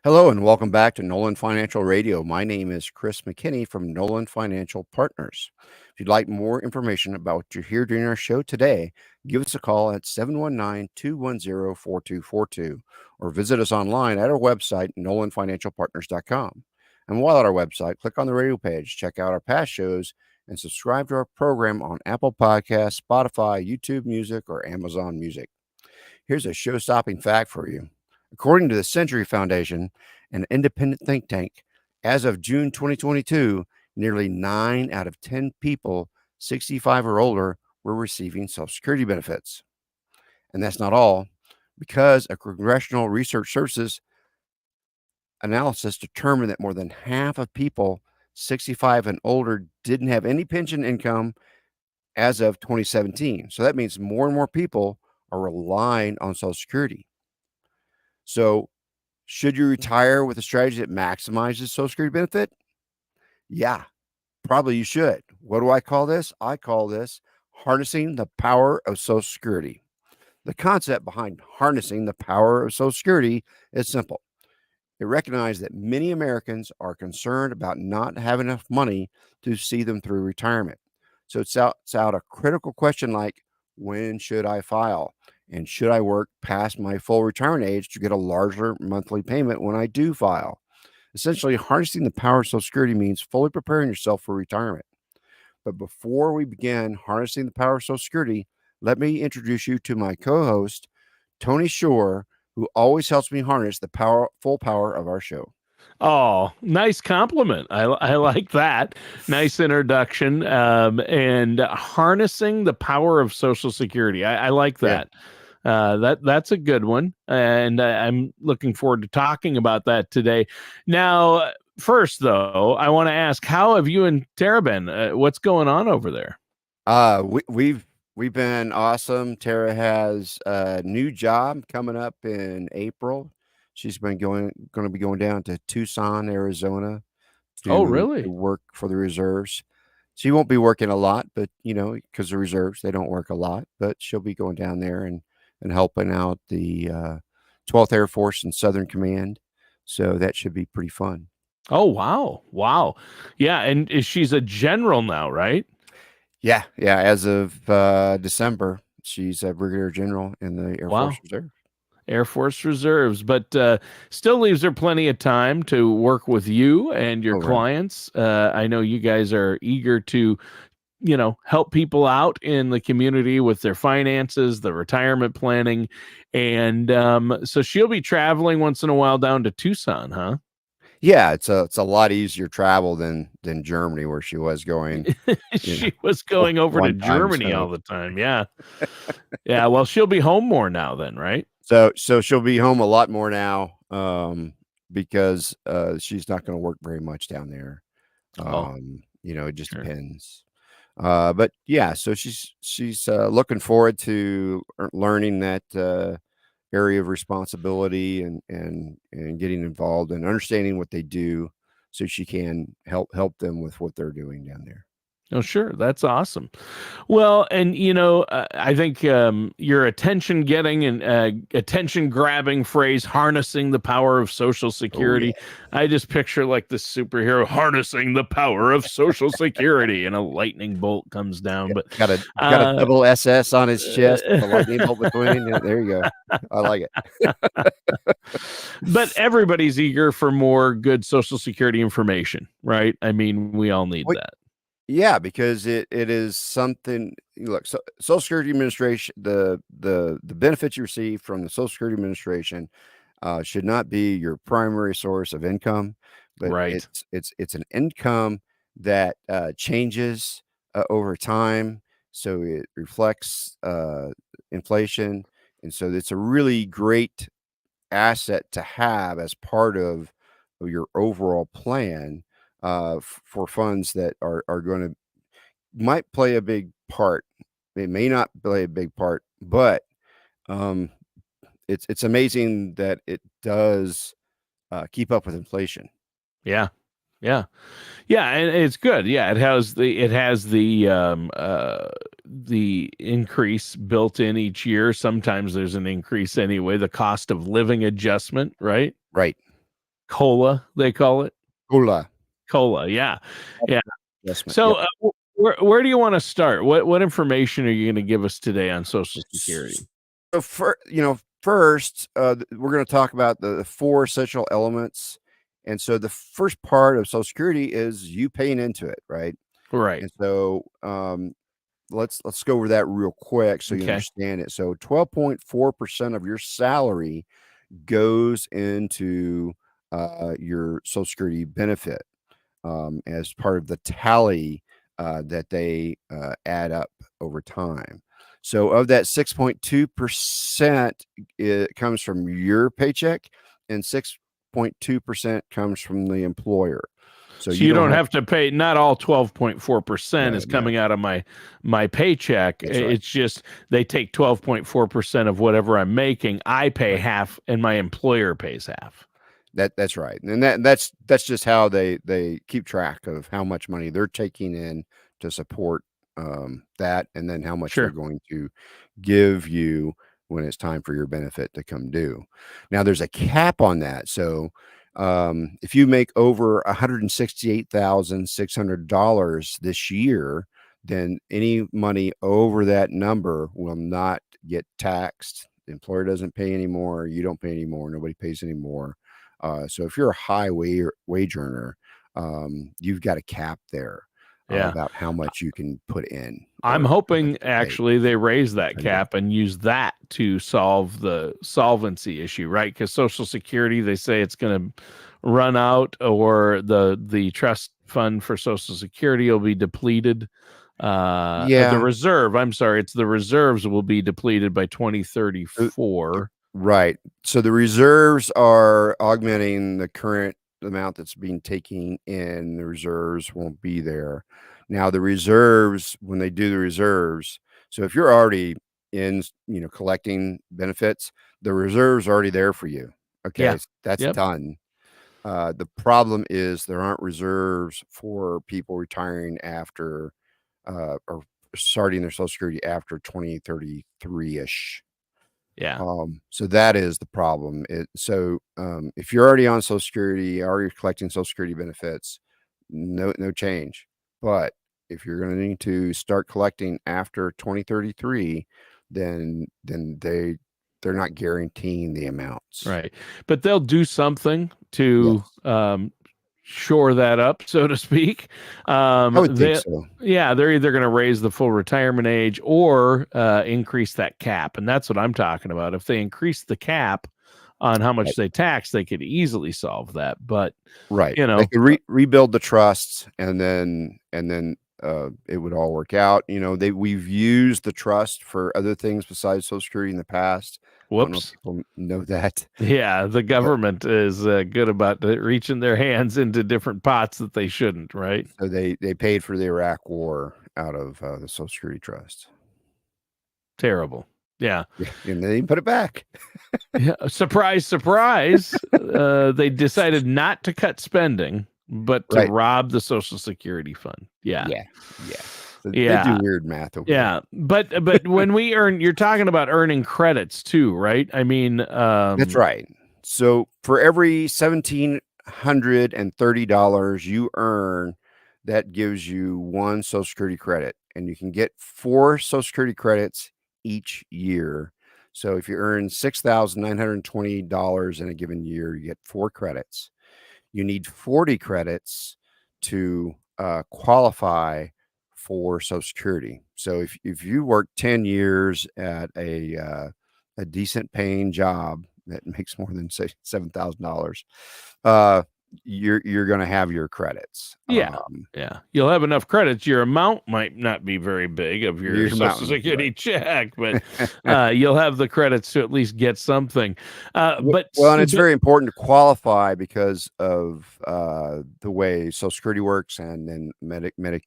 Hello and welcome back to Nolan Financial Radio. My name is Chris McKinney from Nolan Financial Partners. If you'd like more information about what you hear during our show today, give us a call at 719-210-4242 or visit us online at our website, nolanfinancialpartners.com. And while at our website, click on the radio page, check out our past shows, and subscribe to our program on Apple Podcasts, Spotify, YouTube Music, or Amazon Music. Here's a show-stopping fact for you. According to the Century Foundation, an independent think tank, as of June 2022, nearly 9 out of 10 people 65 or older were receiving Social Security benefits. And that's not all. Because a Congressional Research Services analysis determined that more than half of people 65 and older didn't have any pension income as of 2017. So that means more and more people are relying on Social Security. So, should you retire with a strategy that maximizes Social Security benefit? Yeah, probably you should. What do I call this? I call this harnessing the power of Social Security. The concept behind harnessing the power of Social Security is simple. It recognizes that many Americans are concerned about not having enough money to see them through retirement. So it's out a critical question like, when should I file? And should I work past my full retirement age to get a larger monthly payment when I do file? Essentially, harnessing the power of Social Security means fully preparing yourself for retirement. But before we begin harnessing the power of Social Security, let me introduce you to my co-host, Tony Shore, who always helps me harness the full power of our show. Oh, nice compliment. I like that. Nice introduction. And harnessing the power of Social Security. I like that. That's a good one. And I'm looking forward to talking about that today. Now, first, though, I want to ask, how have you and Tara been? What's going on over there? We've been awesome. Tara has a new job coming up in April. She's been going to be going down to Tucson, Arizona to work for the reserves. She won't be working a lot, but because the reserves, they don't work a lot, but she'll be going down there and helping out the 12th Air Force and Southern Command. So that should be pretty fun. Oh, wow. Wow. Yeah. And she's a general now, right? Yeah. As of December, she's a brigadier general in the Air Force Reserve. Air Force Reserves, but still leaves her plenty of time to work with you and your clients. I know you guys are eager to, help people out in the community with their finances, the retirement planning. And so she'll be traveling once in a while down to Tucson, huh? Yeah, it's a lot easier travel than Germany, where she was going. She was going over to Germany all the time. Yeah. Yeah. Well, she'll be home more now then, right? So she'll be home a lot more now because she's not going to work very much down there. It just depends. But yeah, so she's looking forward to learning that area of responsibility and getting involved and understanding what they do, so she can help them with what they're doing down there. Oh, sure. That's awesome. Well, and, I think your attention-getting and attention-grabbing phrase, harnessing the power of Social Security, I just picture like this superhero harnessing the power of Social Security, and a lightning bolt comes down. But got a double SS on his chest, with a lightning bolt between. There you go. I like it. But everybody's eager for more good Social Security information, right? I mean, we all need that. Yeah, because it is something. Look, so Social Security Administration, the benefits you receive from the Social Security Administration should not be your primary source of income, but it's an income that changes over time, so it reflects inflation, and so it's a really great asset to have as part of your overall plan. For funds that are going to might play a big part. They may not play a big part, but it's amazing that it does keep up with inflation. Yeah, and it's good. Yeah, it has the increase built in each year. Sometimes there's an increase anyway. The cost of living adjustment, right? Right. COLA, they call it. COLA. COLA, yeah. Investment. So where do you want to start? What information are you going to give us today on Social Security? So first, we're going to talk about the 4 essential elements. And so the first part of Social Security is you paying into it, right? Right. And so let's go over that real quick so you understand it. So 12.4% of your salary goes into your Social Security benefit as part of the tally that they add up over time. So of that 6.2%, it comes from your paycheck, and 6.2% comes from the employer. So you don't have to pay. Not all 12.4% is coming out of my paycheck. It's just they take 12.4% of whatever I'm making. I pay half, and my employer pays half. That's right, and that's just how they keep track of how much money they're taking in to support that, and then how much they're going to give you when it's time for your benefit to come due. Now, there's a cap on that, so if you make over $168,600 this year, then any money over that number will not get taxed. The employer doesn't pay anymore. You don't pay anymore. Nobody pays anymore. So if you're a high wage earner, you've got a cap there about how much you can put in. I'm hoping actually they raise that cap and use that to solve the solvency issue, right? Because Social Security, they say it's going to run out, or the trust fund for Social Security will be depleted. The reserve, I'm sorry, it's the reserves will be depleted by 2034. Right. So the reserves are augmenting the current amount that's being taken in. The reserves won't be there. Now, the reserves, when they do the reserves, so if you're already in, collecting benefits, the reserves are already there for you. Okay. Yeah. That's done. The problem is there aren't reserves for people retiring after or starting their Social Security after 2033-ish. Yeah. So that is the problem. If you're already on Social Security, already collecting Social Security benefits, no change. But if you're going to need to start collecting after 2033, then they're not guaranteeing the amounts. Right. But they'll do something to shore that up, so to speak. I would think so. Yeah, they're either going to raise the full retirement age or increase that cap. And that's what I'm talking about. If they increase the cap on how much they tax, they could easily solve that. But they could rebuild the trusts, and then it would all work out. We've used the trust for other things besides Social Security in the past. Whoops. I don't know if people know that. Yeah, the government is good about reaching their hands into different pots that they shouldn't, right? So they paid for the Iraq War out of the Social Security Trust. Terrible. Yeah. And they put it back. Yeah, surprise, surprise. They decided not to cut spending, but to rob the Social Security fund. Yeah. So they do weird math over there. But when we earn, you're talking about earning credits too, right? I mean, that's right. So for every $1,730 you earn, that gives you 1 Social Security credit, and you can get 4 Social Security credits each year. So if you earn $6,920 in a given year, you get 4 credits. You need 40 credits to qualify for Social Security. So if you work 10 years at a decent paying job that makes more than say $7,000, you're going to have your credits. You'll have enough credits. Your amount might not be very big of your Social Security check, but you'll have the credits to at least get something. And it's very important to qualify because of the way Social Security works, and then Medicare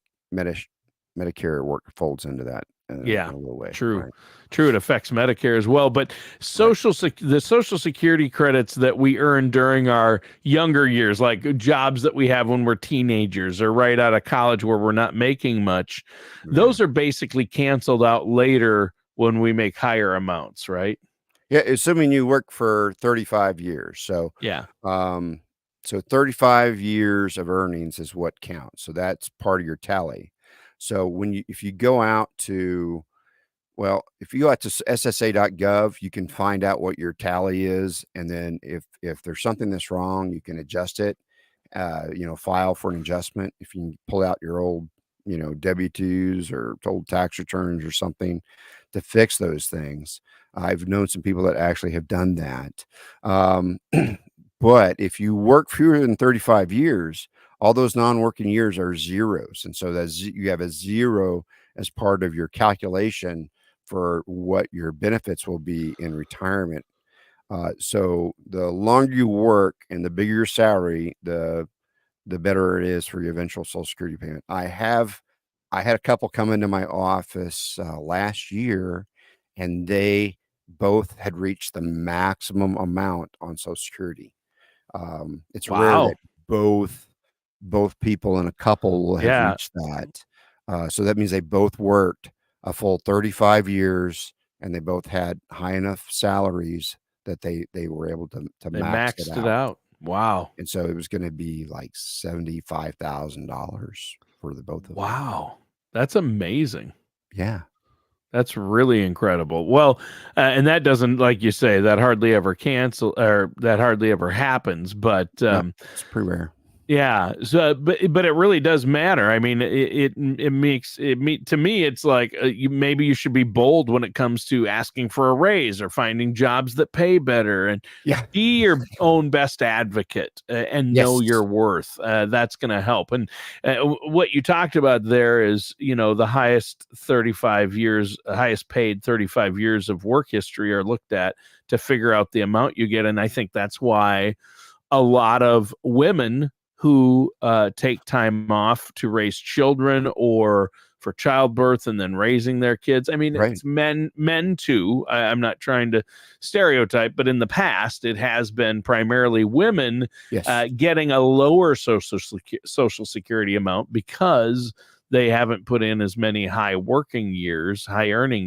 folds into that. In a little way. True. Right? True. It affects Medicare as well. But the Social Security credits that we earn during our younger years, like jobs that we have when we're teenagers or right out of college where we're not making much, those are basically canceled out later when we make higher amounts, right? Yeah, assuming you work for 35 years. So So 35 years of earnings is what counts. So that's part of your tally. So if you go out to, well, if you go out to ssa.gov, you can find out what your tally is, and then if there's something that's wrong, you can adjust it. File for an adjustment. If you can pull out your old, W-2s or old tax returns or something to fix those things. I've known some people that actually have done that. But if you work fewer than 35 years, all those non-working years are zeros, and so you have a zero as part of your calculation for what your benefits will be in retirement. So the longer you work and the bigger your salary, the better it is for your eventual Social Security payment. I had a couple come into my office last year, and they both had reached the maximum amount on Social Security. It's rare Wow. that both people in a couple will have reached that. So that means they both worked a full 35 years, and they both had high enough salaries that they were able to They max maxed it it out. out. Wow. And so it was going to be like $75,000 for the both of them. Wow. That's amazing. Yeah. That's really incredible. Well, and that doesn't, like you say, that hardly ever happens. But No, it's pretty rare. yeah. So, but it really does matter. I mean, to me, it's like maybe you should be bold when it comes to asking for a raise or finding jobs that pay better, and be your own best advocate and know your worth. That's going to help. And what you talked about there is, the highest paid 35 years of work history are looked at to figure out the amount you get. And I think that's why a lot of women who take time off to raise children or for childbirth and then raising their kids. I mean, It's men too. I'm not trying to stereotype, but in the past, it has been primarily women getting a lower social security amount because they haven't put in as many high earning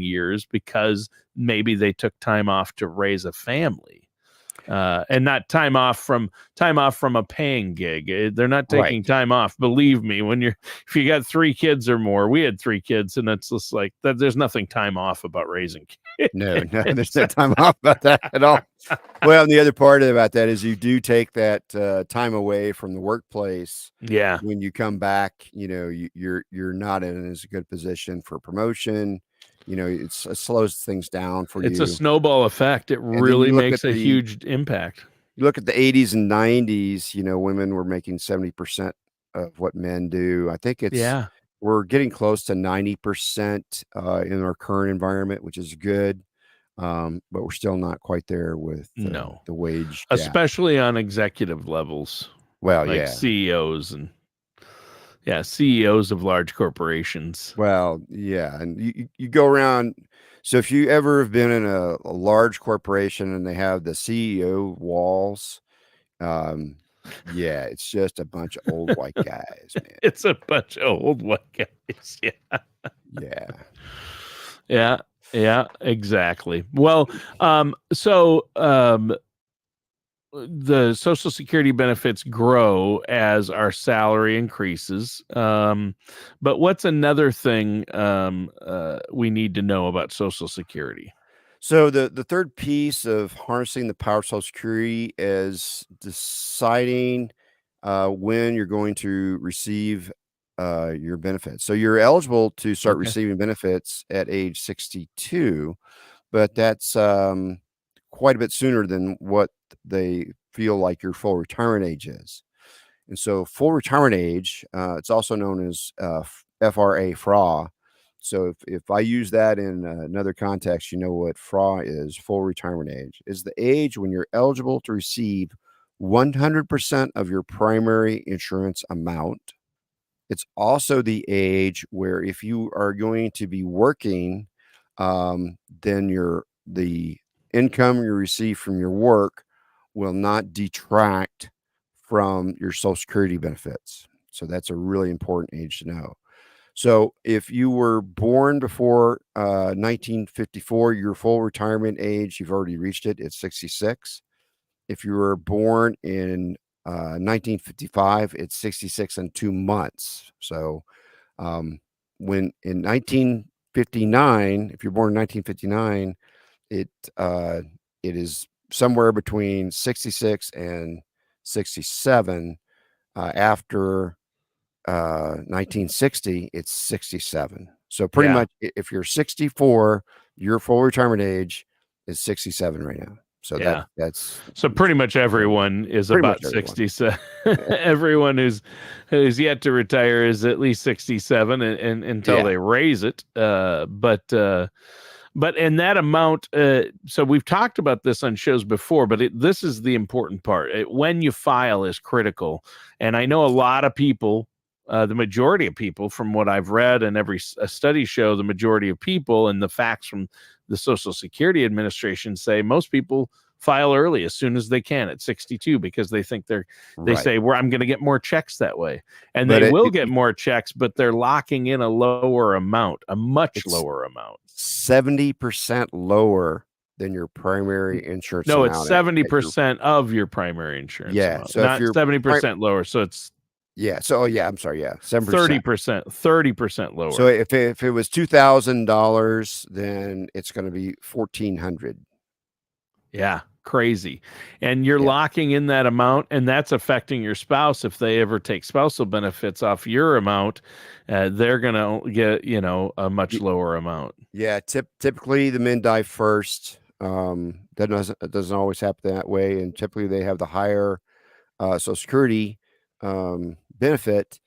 years, because maybe they took time off to raise a family. And not time off from a paying gig. They're not taking time off. Believe me, if you got 3 kids or more, we had 3 kids, and it's just like that. There's nothing time off about raising kids. No, there's no time off about that at all. Well, and the other part about that is you do take that time away from the workplace. Yeah. When you come back, you're not in as good position for promotion. It slows things down for you. It's a snowball effect. It really makes a huge impact. You look at the 80s and 90s, women were making 70% of what men do. I think we're getting close to 90% in our current environment, which is good. But we're still not quite there with the wage gap. Especially on executive levels. Well, like CEOs and CEOs of large corporations. Well, yeah. And you go around. So if you ever have been in a large corporation and they have the CEO walls, it's just a bunch of old white guys, man. It's a bunch of old white guys. Yeah, exactly. Well, the Social Security benefits grow as our salary increases. But what's another thing we need to know about Social Security? So the third piece of harnessing the power of Social Security is deciding when you're going to receive your benefits. So you're eligible to start receiving benefits at age 62, but that's quite a bit sooner than what they feel like your full retirement age is. And so full retirement age, it's also known as FRA. So if I use that in another context, you know what FRA is, full retirement age, is the age when you're eligible to receive 100% of your primary insurance amount. It's also the age where if you are going to be working, then the income you receive from your work will not detract from your Social Security benefits. So that's a really important age to know. So if you were born before 1954, your full retirement age, you've already reached it. It's 66. If you were born in 1955, it's 66 and 2 months. So when in 1959, if you're born in 1959, it is somewhere between 66 and 67. After 1960, it's 67. So pretty much, if you're 64, your full retirement age is 67 right now. So that's so pretty much everyone is about 67. Everyone who's yet to retire is at least 67 and until they raise it. But in that amount, so we've talked about this on shows before, but this is the important part. When you file is critical. And I know a lot of people, the majority of people, from what I've read and every study show, the majority of people and the facts from the Social Security Administration say most people file early as soon as they can at 62 because they think they say, well, I'm going to get more checks that way. And they will get more checks, but they're locking in a lower amount, a much lower amount. 70% lower than your primary insurance amount. No, it's 70% of your primary insurance amount. So not 70% lower. So it's I'm sorry. 7%. 30% lower. So if it was $2,000, then it's going to be $1,400. Yeah, crazy. And you're locking in that amount, and that's affecting your spouse. If they ever take spousal benefits off your amount, they're going to get, a much lower amount. Yeah, typically the men die first. That doesn't always happen that way, and typically they have the higher Social Security benefit.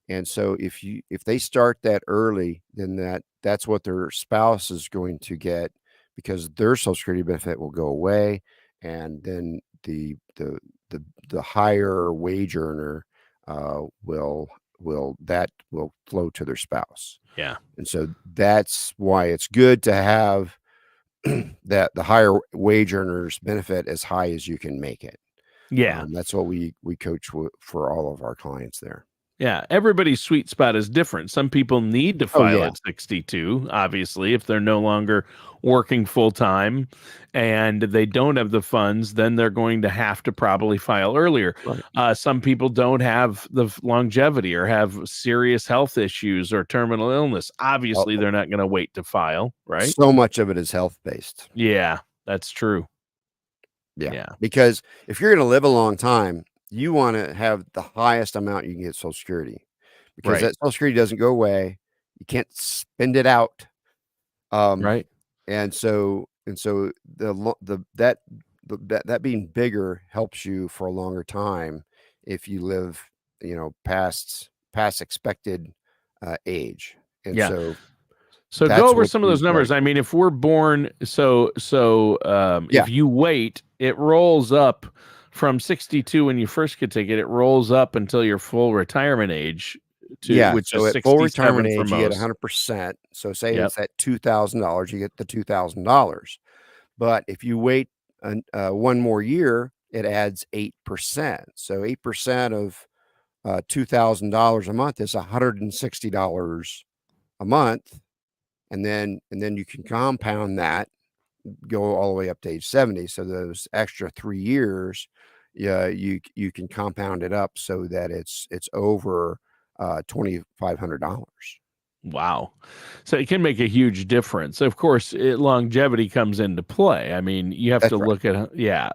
And so if they start that early, then that's what their spouse is going to get, because their Social Security benefit will go away, and then the higher wage earner will flow to their spouse. Yeah. And so that's why it's good to have that the higher wage earners benefit as high as you can make it. Yeah. That's what we coach for all of our clients there. Yeah, everybody's sweet spot is different. Some people need to file at 62, obviously, if they're no longer working full time and they don't have the funds, then they're going to have to probably file earlier. Right. Some people don't have the longevity or have serious health issues or terminal illness. Obviously, they're not going to wait to file, right? So much of it is health-based. Yeah, that's true. Yeah. Because if you're going to live a long time, you want to have the highest amount you can get Social Security, because that Social Security doesn't go away. You can't spend it out. Right. And so that being bigger helps you for a longer time if you live, past expected age. And so go over some of those numbers. I mean, if we're born, if you wait, it rolls up from 62 when you first could take it. It rolls up until your full retirement age, which is at full retirement age, you get 100%. So say it's at $2,000, you get the $2,000. But if you wait one more year, it adds 8%. So 8% of $2,000 a month is $160 a month. And then you can compound that, go all the way up to age 70. So those extra 3 years, you can compound it up so that it's over $2,500. Wow. So it can make a huge difference. Of course, longevity comes into play. I mean, you have to look at, and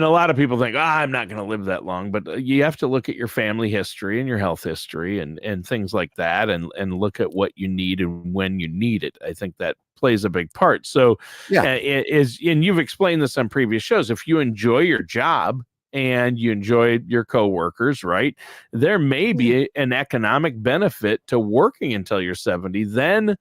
a lot of people think, I'm not going to live that long, but you have to look at your family history and your health history and things like that, and look at what you need and when you need it. I think that plays a big part. So and you've explained this on previous shows. If you enjoy your job and you enjoy your coworkers, right, there may be an economic benefit to working until you're 70, then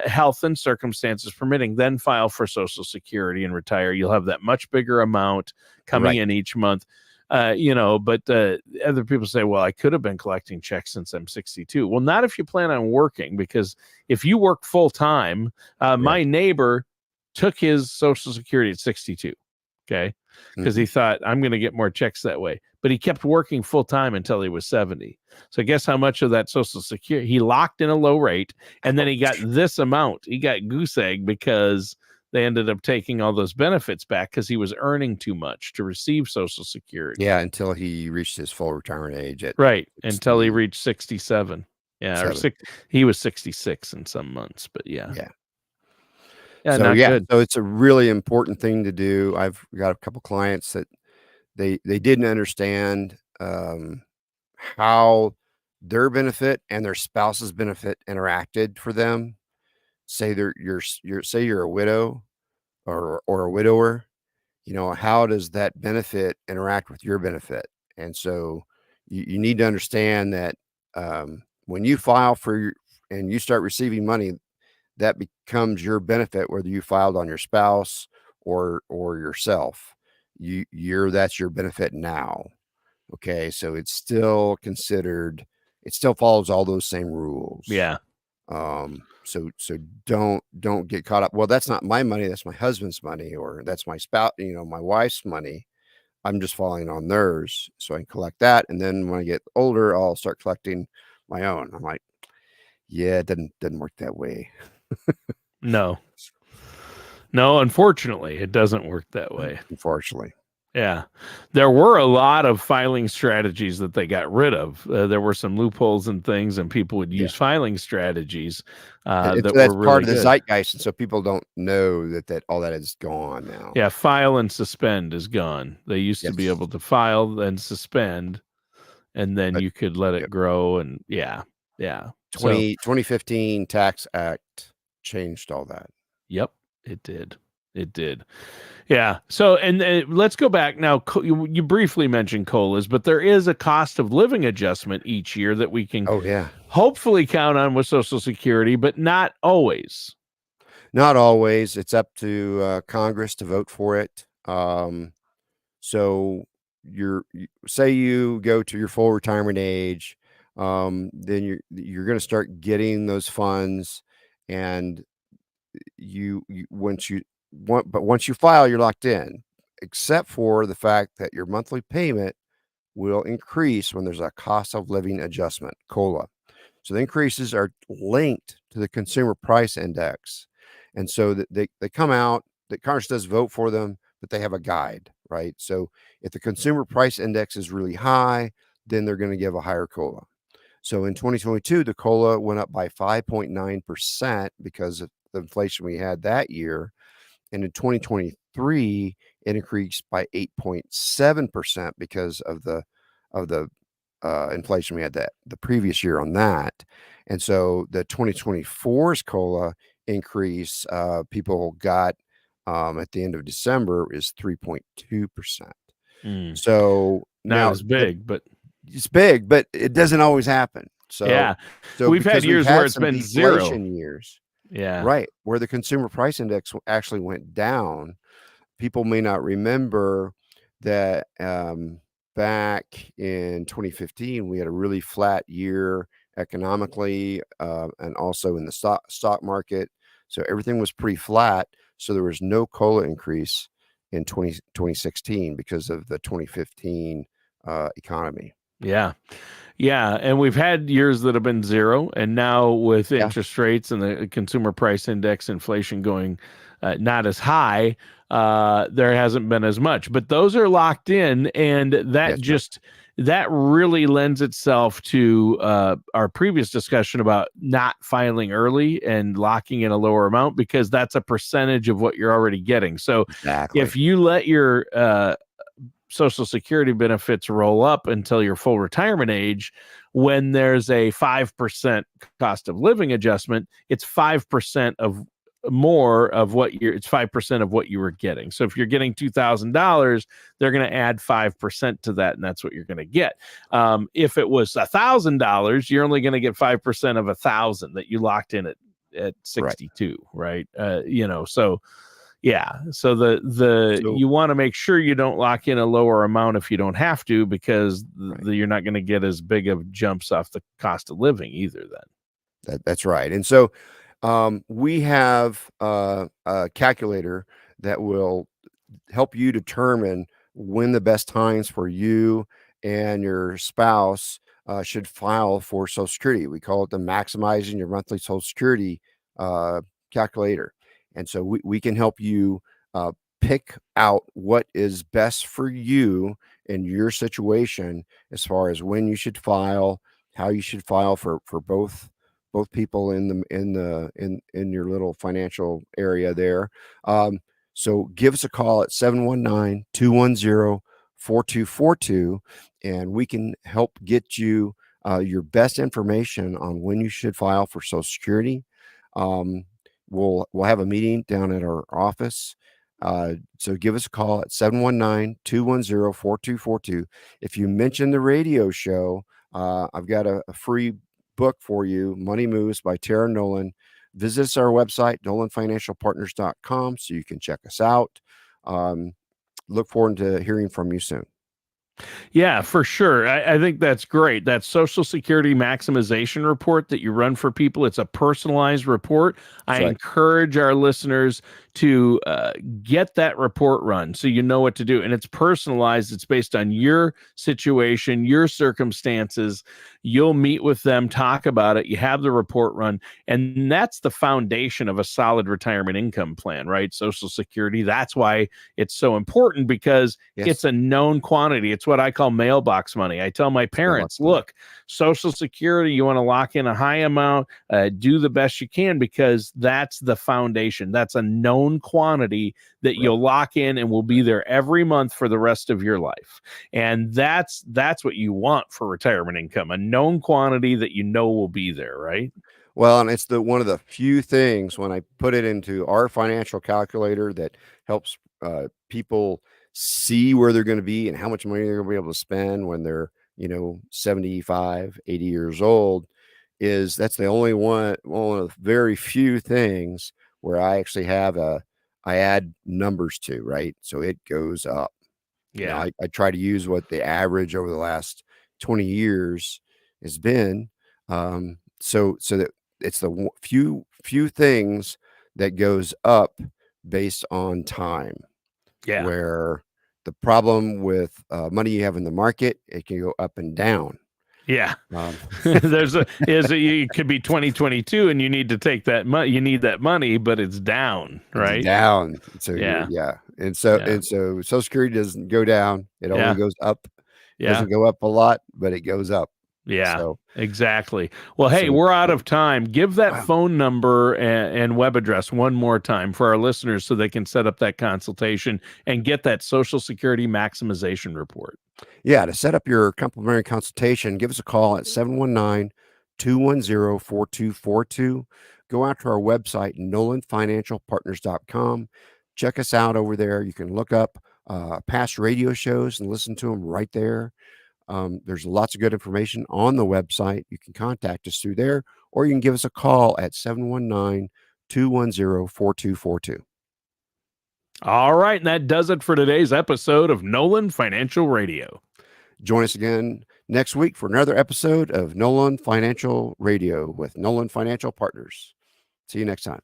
health and circumstances permitting, then file for Social Security and retire. You'll have that much bigger amount coming in each month. But other people say, well, I could have been collecting checks since I'm 62. Well, not if you plan on working, because if you work full time, my neighbor took his Social Security at 62. Okay. Because he thought, I'm going to get more checks that way. But he kept working full time until he was 70. So guess how much of that Social Security he locked in a low rate, and then he got this amount. He got goose egg because they ended up taking all those benefits back because he was earning too much to receive Social Security. Yeah, until he reached his full retirement age at Right, until he 67. reached 67. Yeah, or he was 66 in some months, but yeah. Yeah. Yeah, So not good. so it's a really important thing to do. I've got a couple clients that they didn't understand how their benefit and their spouse's benefit interacted for them. Say you're a widow or a widower, how does that benefit interact with your benefit? And so you need to understand that when you file and you start receiving money, that becomes your benefit, whether you filed on your spouse or yourself. That's your benefit now. Okay, so it's still considered. It still follows all those same rules. Yeah. So don't get caught up. Well, that's not my money. That's my husband's money, or that's my spouse, my wife's money. I'm just falling on theirs, so I can collect that. And then when I get older, I'll start collecting my own. I'm like, yeah, it doesn't work that way. No, unfortunately, it doesn't work that way. Unfortunately. Yeah. There were a lot of filing strategies that they got rid of. There were some loopholes and things, and people would use filing strategies And that so that's were really part of the good. zeitgeist, and so people don't know that all that is gone now. Yeah, file and suspend is gone. They used to be able to file and suspend, and then you could let it grow, and yeah. 2015 Tax Act changed all that. Yep, it did. Yeah. So, and let's go back now. You briefly mentioned COLAs, but there is a cost of living adjustment each year that we can hopefully count on with Social Security, but not always. Not always. It's up to Congress to vote for it. So say you go to your full retirement age, then you're going to start getting those funds, and once you file, you're locked in, except for the fact that your monthly payment will increase when there's a cost of living adjustment, COLA. So the increases are linked to the consumer price index. And so that they come out, that Congress does vote for them, but they have a guide, right? So if the consumer price index is really high, then they're going to give a higher COLA. So in 2022, the COLA went up by 5.9% because of the inflation we had that year. And in 2023, it increased by 8.7% because of the inflation we had the previous year on that. And so the 2024's COLA increase people got at the end of December is 3.2%. So not as big, but it's big, but it doesn't always happen. So we've had years where it's been zero years. Yeah. Right. Where the consumer price index actually went down. People may not remember that back in 2015, we had a really flat year economically and also in the stock market. So everything was pretty flat. So there was no COLA increase in 2016 because of the 2015 economy. Yeah. And we've had years that have been zero. And now with interest rates and the consumer price index inflation going not as high, there hasn't been as much. But those are locked in. And that that really lends itself to our previous discussion about not filing early and locking in a lower amount, because that's a percentage of what you're already getting. So if you let your Social Security benefits roll up until your full retirement age, when there's a 5% cost of living adjustment, it's 5% of more of what it's 5% of what you were getting. So if you're getting $2,000, they're going to add 5% to that, and that's what you're going to get. If it was $1,000, you're only going to get 5% of 1,000 that you locked in at 62, right? So you want to make sure you don't lock in a lower amount if you don't have to, because you're not going to get as big of jumps off the cost of living either then. That's right. And so we have a calculator that will help you determine when the best times for you and your spouse should file for Social Security. We call it the Maximizing Your Monthly Social Security calculator. And so we can help you pick out what is best for you in your situation, as far as when you should file, how you should file for both people in your little financial area there. So give us a call at 719-210-4242, and we can help get you your best information on when you should file for Social Security. We'll have a meeting down at our office. So give us a call at 719-210-4242. If you mention the radio show, I've got a free book for you, Money Moves by Tara Nolan. Visit us our website, nolanfinancialpartners.com, so you can check us out. Look forward to hearing from you soon. Yeah, for sure. I think that's great. That Social Security maximization report that you run for people, it's a personalized report. I encourage our listeners to get that report run so you know what to do. And it's personalized. It's based on your situation, your circumstances. You'll meet with them, talk about it. You have the report run. And that's the foundation of a solid retirement income plan, right? Social Security. That's why it's so important, because it's a known quantity. It's what I call mailbox money. I tell my parents, look, Social Security, you want to lock in a high amount, do the best you can, because that's the foundation. That's a known quantity that you'll lock in and will be there every month for the rest of your life. And that's what you want for retirement income, a known quantity that you know will be there, right? Well, and it's one of the few things, when I put it into our financial calculator, that helps people see where they're going to be and how much money they're going to be able to spend when they're 75, 80 years old. That's the only one of the very few things where I actually I add numbers to, right? So it goes up. I try to use what the average over the last 20 years has been. So that it's the few things that goes up based on time. Yeah. Where the problem with money you have in the market, it can go up and down. Yeah. It could be 2022 and you need to take that money. You need that money, but it's down, right? It's down. So And so Social Security doesn't go down. It only goes up. It doesn't go up a lot, but it goes up. Yeah, so, exactly. Well, hey, we're out of time. Give that phone number and web address one more time for our listeners so they can set up that consultation and get that Social Security maximization report. Yeah, to set up your complimentary consultation, give us a call at 719-210-4242. Go out to our website, nolanfinancialpartners.com. Check us out over there. You can look up past radio shows and listen to them right there. There's lots of good information on the website. You can contact us through there, or you can give us a call at 719-210-4242. All right, and that does it for today's episode of Nolan Financial Radio. Join us again next week for another episode of Nolan Financial Radio with Nolan Financial Partners. See you next time.